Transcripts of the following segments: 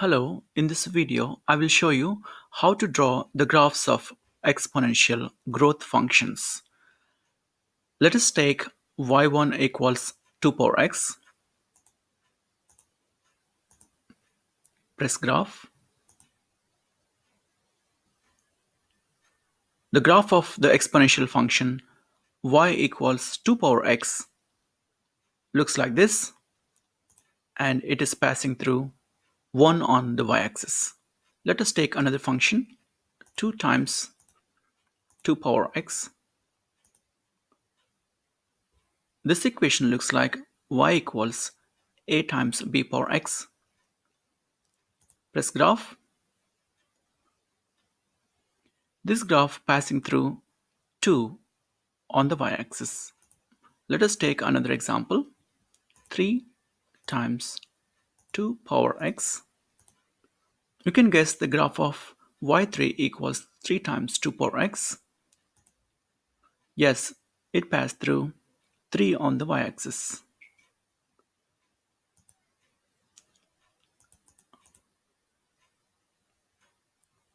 Hello, in this video I will show you how to draw the graphs of exponential growth functions. Let us take y1 equals 2 power x, press graph. The graph of the exponential function y equals 2 power x looks like this, and it is passing through 1 on the y-axis. Let us take another function, 2 times 2 power x. This equation looks like y equals a times b power x. Press graph. This graph passing through 2 on the y-axis. Let us take another example, 3 times 2 power x. You can guess the graph of y3 equals 3 times 2 power x. Yes, it passed through 3 on the y-axis.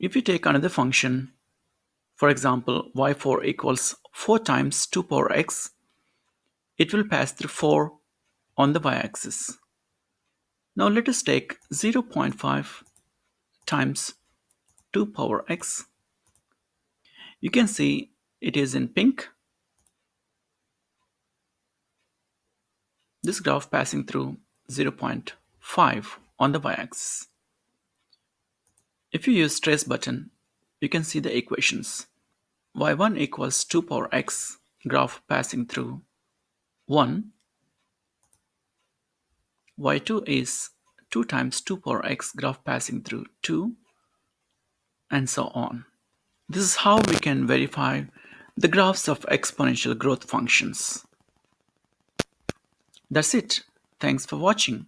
If you take another function, for example, y4 equals 4 times 2 power x, it will pass through 4 on the y-axis. Now let us take 0.5 times 2 power x. You can see it is in pink. This graph passing through 0.5 on the y-axis. If you use trace button, you can see the equations. y1 equals 2 power x, graph passing through 1. y2 is 2 times 2 power x, graph passing through 2, and so on. This is how we can verify the graphs of exponential growth functions. That's it. Thanks for watching.